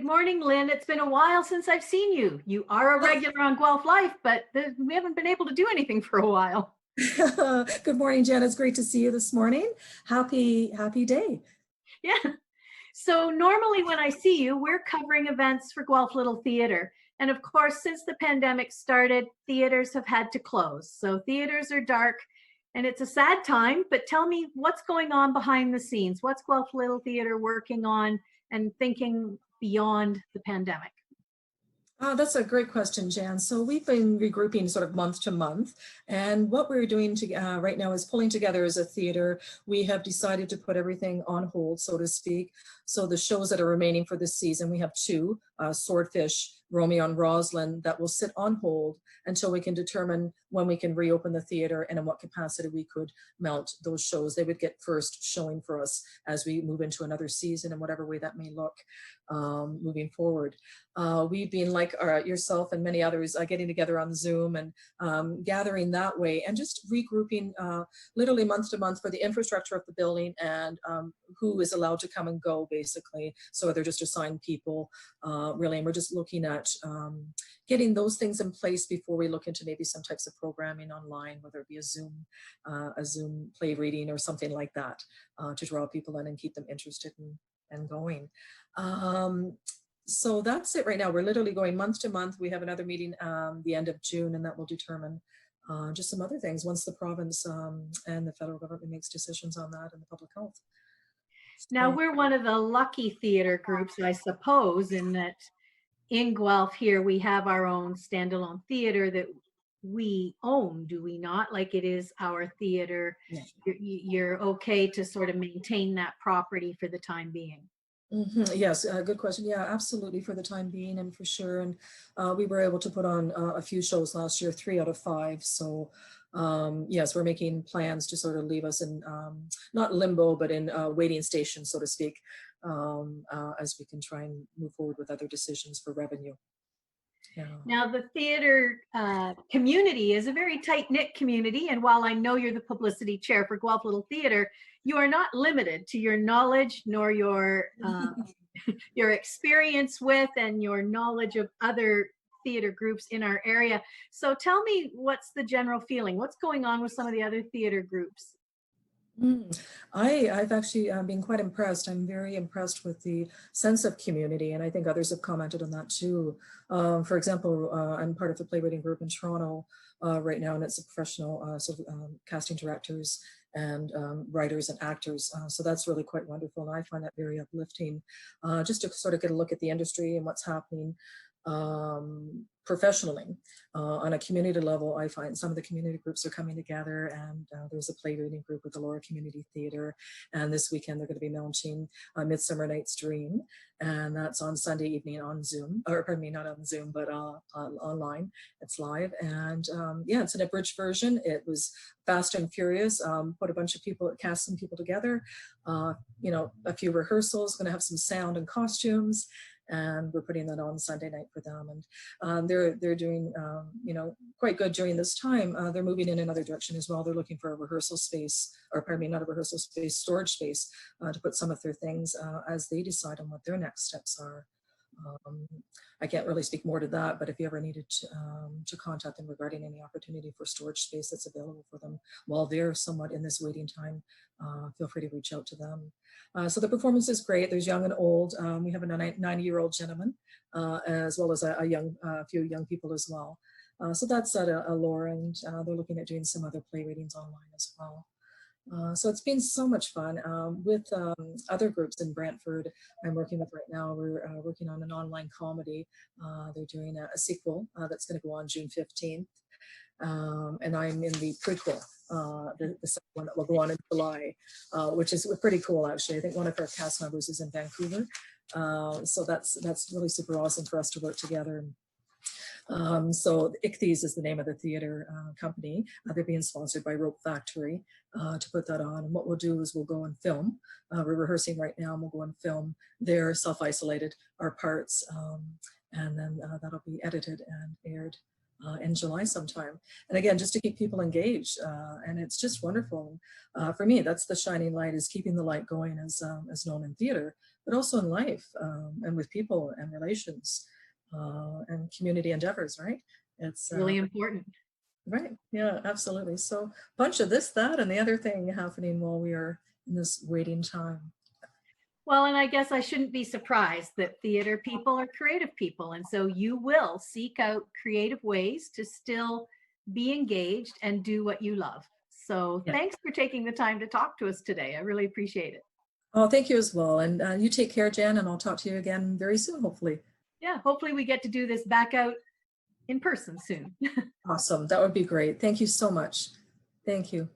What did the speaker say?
morning, Lynn. It's been a while since I've seen you. You are a regular on Guelph Life, but we haven't been able to do anything for a while. Good morning, Jen. It's great to see you this morning. Happy day. Yeah. So normally when I see you, we're covering events for Guelph Little Theatre. And of course, since the pandemic started, theaters have had to close. So theaters are dark and it's a sad time, but tell me what's going on behind the scenes. What's Guelph Little Theatre working on and thinking beyond the pandemic? That's a great question, Jan. So we've been regrouping sort of month to month, and what we're doing right now is pulling together as a theater. We have decided to put everything on hold, so to speak. So the shows that are remaining for this season, we have two, Swordfish, Romeo and Rosalind, that will sit on hold until we can determine when we can reopen the theater and in what capacity we could mount those shows. They would get first showing for us as we move into another season in whatever way that may look moving forward. We've been, like yourself and many others, getting together on Zoom and gathering that way and just regrouping literally month to month for the infrastructure of the building and who is allowed to come and go, basically. So they're just assigned people, really, and we're just looking at getting those things in place before we look into maybe some types of programming online, whether it be a Zoom play reading or something like that, to draw people in and keep them interested and going. So that's it right now. We're literally going month to month. We have another meeting the end of June, and that will determine just some other things once the province and the federal government makes decisions on that and the public health. Now, we're one of the lucky theater groups, I suppose, in that in Guelph here, we have our own standalone theater that we own, do we not? Like, it is our theater. Yeah. You're okay to sort of maintain that property for the time being. Yes, good question. Yeah, absolutely, for the time being and for sure. And we were able to put on a few shows last year, 3 out of 5. So yes, we're making plans to sort of leave us in not limbo, but in waiting station, so to speak, as we can try and move forward with other decisions for revenue. Yeah. Now, the theater community is a very tight-knit community, and while I know you're the publicity chair for Guelph Little Theatre, you are not limited to your knowledge nor your your experience with and your knowledge of other theater groups in our area. So tell me, what's the general feeling? What's going on with some of the other theater groups? I've actually been quite impressed. I'm very impressed with the sense of community, and I think others have commented on that too. For example, I'm part of the playwriting group in Toronto right now, and it's a professional casting directors and writers and actors. So that's really quite wonderful, and I find that very uplifting, just to sort of get a look at the industry and what's happening professionally. On a community level, I find some of the community groups are coming together, and there's a play reading group with the Laura Community Theatre, and this weekend they're going to be mounting Midsummer Night's Dream, and that's on Sunday evening on Zoom, or pardon me, not on Zoom, but online. It's live, and yeah, it's an abridged version. It was fast and furious, put a bunch of people, cast some people together, you know, a few rehearsals, going to have some sound and costumes, and we're putting that on Sunday night for them. And they're doing, you know, quite good during this time. They're moving in another direction as well. They're looking for a rehearsal space, or pardon me, not a rehearsal space, storage space, to put some of their things as they decide on what their next steps are. I can't really speak more to that, but if you ever needed to contact them regarding any opportunity for storage space that's available for them while they're somewhat in this waiting time, feel free to reach out to them. So the performance is great. There's young and old. We have a 90-year-old gentleman, as well as a few young people as well. So that's at Laura, and they're looking at doing some other play readings online as well. So it's been so much fun with other groups in Brantford. I'm working with right now. We're working on an online comedy. They're doing a sequel that's going to go on June 15th. And I'm in the prequel, the second one that will go on in July, which is pretty cool, actually. I think one of our cast members is in Vancouver. So that's really super awesome for us to work together. So McIntee is the name of the theater company. They're being sponsored by Rope Factory to put that on. And what we'll do is we'll go and film. We're rehearsing right now, and we'll go and film their self-isolated, our parts, and then that'll be edited and aired in July sometime. And again, just to keep people engaged, and it's just wonderful. For me, that's the shining light, is keeping the light going as known in theater. but also in life, and with people and relations, and community endeavors, right? It's Really important. right. Yeah, absolutely. So bunch of this, that, and the other thing happening while we are in this waiting time. Well, and I guess I shouldn't be surprised that theater people are creative people. And so you will seek out creative ways to still be engaged and do what you love. So Yeah. thanks for taking the time to talk to us today. I really appreciate it. Oh, thank you as well. And you take care, Jan, and I'll talk to you again very soon, hopefully. Yeah, hopefully we get to do this back out in person soon. Awesome. That would be great. Thank you so much. Thank you.